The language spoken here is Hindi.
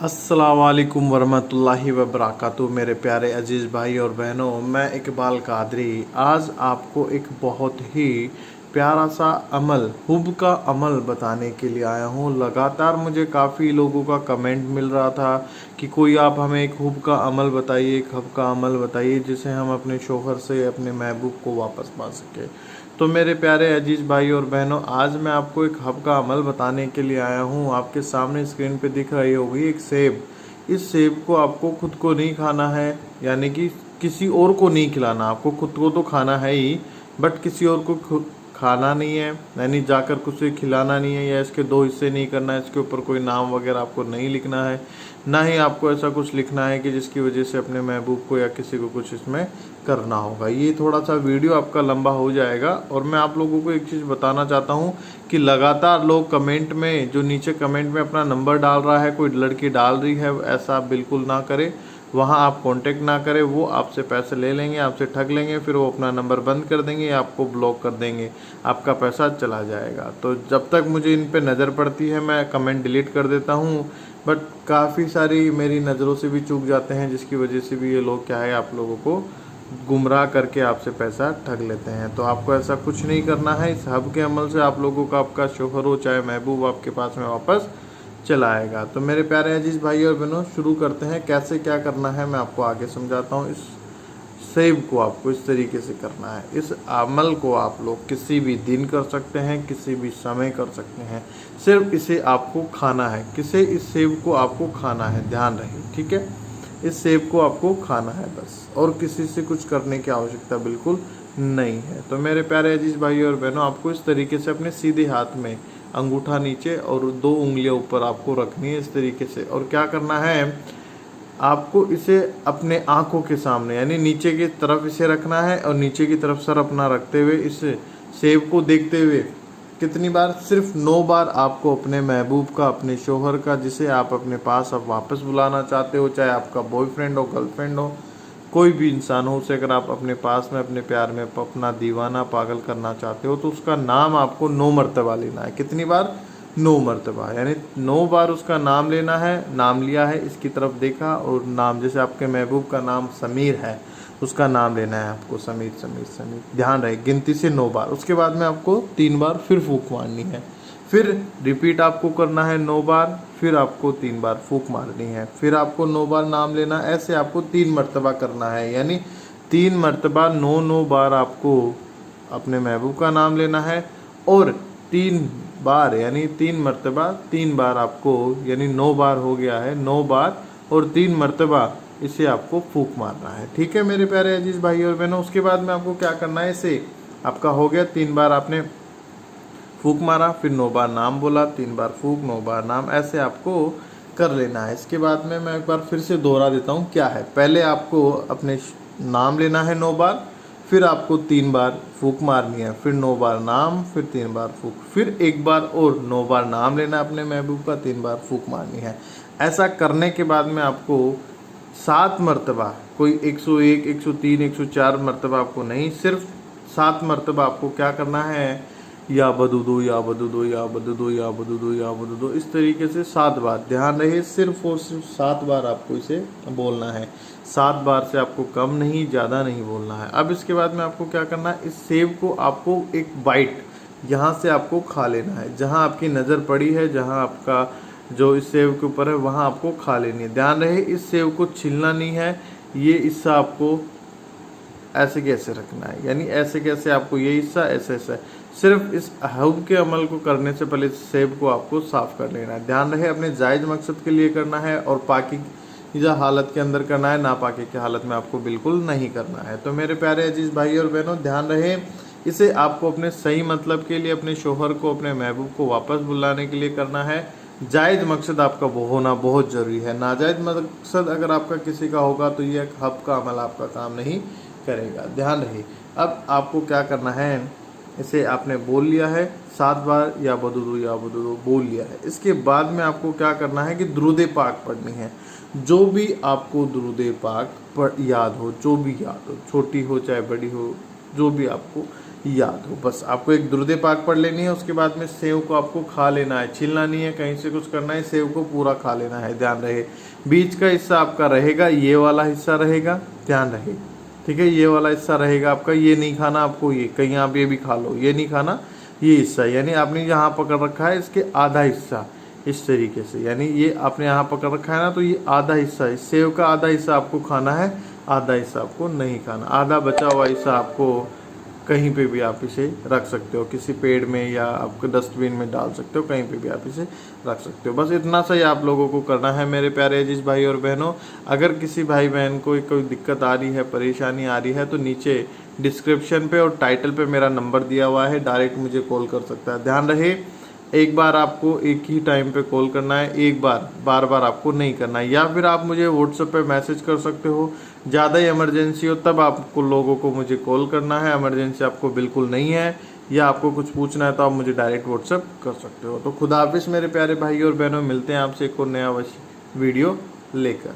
अस्सलामुअलैकुम वरहमतुल्लाहि वबरकातुहू। मेरे प्यारे अजीज़ भाई और बहनों, मैं इकबाल कादरी आज आपको एक बहुत ही प्यारा सा अमल, हुब का अमल बताने के लिए आया हूँ। लगातार मुझे काफ़ी लोगों का कमेंट मिल रहा था कि कोई आप हमें एक हुब का अमल बताइए, एक हब का अमल बताइए जिसे हम अपने शोहर से अपने महबूब को वापस पा सकें। तो मेरे प्यारे अजीज़ भाई और बहनों, आज मैं आपको एक हब का अमल बताने के लिए आया हूँ। आपके सामने स्क्रीन पे दिख रही होगी एक सेब। इस सेब को आपको खुद को नहीं खाना है, यानी कि किसी और को नहीं खिलाना। आपको खुद को तो खाना है ही, बट किसी और को खाना नहीं है, यानी जाकर कुछ खिलाना नहीं है, या इसके दो हिस्से नहीं करना है। इसके ऊपर कोई नाम वगैरह आपको नहीं लिखना है, ना ही आपको ऐसा कुछ लिखना है कि जिसकी वजह से अपने महबूब को या किसी को कुछ इसमें करना होगा। ये थोड़ा सा वीडियो आपका लंबा हो जाएगा। और मैं आप लोगों को एक चीज़ बताना चाहता हूँ कि लगातार लोग कमेंट में, जो नीचे कमेंट में अपना नंबर डाल रहा है, कोई लड़की डाल रही है, ऐसा आप बिल्कुल ना करें। वहाँ आप कांटेक्ट ना करें, वो आपसे पैसे ले लेंगे, आपसे ठग लेंगे, फिर वो अपना नंबर बंद कर देंगे या आपको ब्लॉक कर देंगे, आपका पैसा चला जाएगा। तो जब तक मुझे इन पे नज़र पड़ती है मैं कमेंट डिलीट कर देता हूँ, बट काफ़ी सारी मेरी नज़रों से भी चूक जाते हैं, जिसकी वजह से भी ये लोग क्या है, आप लोगों को गुमराह करके आपसे पैसा ठग लेते हैं। तो आपको ऐसा कुछ नहीं करना है। इस हब के अमल से आप लोगों का, आपका शोहर हो चाहे महबूब, आपके पास में वापस चला आएगा। तो मेरे प्यारे अजीज़ भाई और बहनों, शुरू करते हैं। कैसे क्या करना है मैं आपको आगे समझाता हूँ। इस सेब को आपको इस तरीके से करना है। इस अमल को आप लोग किसी भी दिन कर सकते हैं, किसी भी समय कर सकते हैं। सिर्फ इसे आपको खाना है। इस सेब को आपको खाना है, ध्यान रहे, ठीक है। इस सेब को आपको खाना है बस, और किसी से कुछ करने की आवश्यकता बिल्कुल नहीं है। तो मेरे प्यारे अजीज भाई और बहनों, आपको इस तरीके से अपने सीधे हाथ में अंगूठा नीचे और दो उंगलियां ऊपर आपको रखनी है इस तरीके से। और क्या करना है, आपको इसे अपने आंखों के सामने, यानी नीचे की तरफ इसे रखना है, और नीचे की तरफ सर अपना रखते हुए इस सेब को देखते हुए कितनी बार, सिर्फ 9 बार आपको अपने महबूब का, अपने शोहर का, जिसे आप अपने पास अब वापस बुलाना चाहते हो, चाहे आपका बॉयफ्रेंड हो, गर्लफ्रेंड हो, कोई भी इंसान हो, उसे अगर आप अपने पास में, अपने प्यार में अपना दीवाना पागल करना चाहते हो, तो उसका नाम आपको 9 मरतबा लेना है। कितनी बार? 9 मरतबा, यानी 9 बार उसका नाम लेना है। नाम लिया है, इसकी तरफ देखा, और नाम, जैसे आपके महबूब का नाम समीर है, उसका नाम लेना है आपको, समीर समीर समीर, ध्यान रहे, गिनती से 9 बार। उसके बाद में आपको 3 बार फिर फूंक मारनी है, फिर रिपीट आपको करना है 9 बार, फिर आपको 3 बार फूंक मारनी है, फिर आपको 9 बार नाम लेना। ऐसे आपको 3 मरतबा करना है, यानी 3 मरतबा 9 बार आपको अपने महबूब का नाम लेना है। और 3 बार, यानी 3 मरतबा 3 बार आपको, यानी 9 बार हो गया है, 9 बार और 3 मरतबा इसे आपको फूंक मारना है, ठीक है मेरे प्यारे अजीज भाई और बहनों। उसके बाद में आपको क्या करना है, इसे आपका हो गया, 3 बार आपने फूंक मारा, फिर 9 बार नाम बोला, 3 बार फूंक, 9 बार नाम, ऐसे आपको कर लेना है। इसके बाद में मैं एक बार फिर से दोहरा देता हूँ क्या है। पहले आपको अपने नाम लेना है 9 बार, फिर आपको 3 बार फूंक मारनी है, फिर 9 बार नाम, फिर 3 बार फूंक, फिर एक बार और 9 बार नाम लेना है अपने महबूब का, 3 बार फूंक मारनी है। ऐसा करने के बाद में आपको 7 मरतबा, कोई 101, 103, 104 मरतबा आपको नहीं, सिर्फ 7 मरतबा आपको क्या करना है, या बदूदो या बदूदो या बदूदो या बदूदो या बदूदो, इस तरीके से 7 बार। ध्यान रहे, सिर्फ और सिर्फ 7 बार आपको इसे बोलना है। 7 बार से आपको कम नहीं, ज़्यादा नहीं बोलना है। अब इसके बाद में आपको क्या करना है, इस सेब को आपको एक बाइट यहाँ से आपको खा लेना है। जहाँ आपकी नज़र पड़ी है, जहाँ आपका जो इस सेब के ऊपर है, वहाँ आपको खा लेनी है। ध्यान रहे, इस सेब को छीलना नहीं है। ये हिस्सा आपको ऐसे कैसे रखना है, यानी ऐसे कैसे आपको ये हिस्सा ऐसे ऐसे, सिर्फ इस हब के अमल को करने से पहले इस सेब को आपको साफ कर लेना है। ध्यान रहे, अपने जायज़ मकसद के लिए करना है, और पाकीज़ा हालत के अंदर करना है, नापाकी की हालत में आपको बिल्कुल नहीं करना है। तो मेरे प्यारे अजीज़ भाई और बहनों, ध्यान रहे, इसे आपको अपने सही मतलब के लिए, अपने शोहर को, अपने महबूब को वापस बुलाने के लिए करना है। जायज़ मकसद आपका वो होना बहुत ज़रूरी है। नाजायज़ मकसद अगर आपका किसी का होगा तो ये हब का अमल आपका काम नहीं करेगा, ध्यान रहे। अब आपको क्या करना है, इसे आपने बोल लिया है 7 बार, या बदूदो बोल लिया है। इसके बाद में आपको क्या करना है कि दुरूद पाक पढ़नी है। जो भी आपको दुरूद पाक याद हो, जो भी याद हो, छोटी हो चाहे बड़ी हो, जो भी आपको याद हो। बस आपको एक दुरूद पाक पढ़ लेनी है, उसके बाद में सेव को आपको खा लेना है, छीलना नहीं है, कहीं से कुछ करना है, सेव को पूरा खा लेना है। ध्यान रहे बीच का हिस्सा आपका रहेगा, ये वाला हिस्सा रहेगा, ध्यान रहे, ठीक है। ये वाला हिस्सा रहेगा आपका, ये नहीं खाना आपको, ये कहीं आप ये भी खा लो, ये नहीं खाना, ये हिस्सा यानी आपने जहाँ पकड़ रखा है इसके आधा हिस्सा इस तरीके से, यानी ये आपने यहाँ पकड़ रखा है ना, तो ये आधा हिस्सा, इस सेव का आधा हिस्सा आपको खाना है, आधा हिस्सा आपको नहीं खाना। आधा बचा हुआ हिस्सा आपको कहीं पे भी आप इसे रख सकते हो, किसी पेड़ में या आपको डस्टबिन में डाल सकते हो, कहीं पे भी आप इसे रख सकते हो। बस इतना सा ही आप लोगों को करना है मेरे प्यारे अजीज भाई और बहनों। अगर किसी भाई बहन को कोई दिक्कत आ रही है, परेशानी आ रही है, तो नीचे डिस्क्रिप्शन पे और टाइटल पे मेरा नंबर दिया हुआ है, डायरेक्ट मुझे कॉल कर सकता है। ध्यान रहे एक बार आपको एक ही टाइम पे कॉल करना है, एक बार बार आपको नहीं करना है। या फिर आप मुझे व्हाट्सएप पे मैसेज कर सकते हो, ज़्यादा ही इमरजेंसी हो तब आपको लोगों को मुझे कॉल करना है, इमरजेंसी आपको बिल्कुल नहीं है या आपको कुछ पूछना है तो आप मुझे डायरेक्ट व्हाट्सएप कर सकते हो। तो खुदा हाफिज़ मेरे प्यारे भाई और बहनों, मिलते हैं आपसे एक और नया वीडियो लेकर।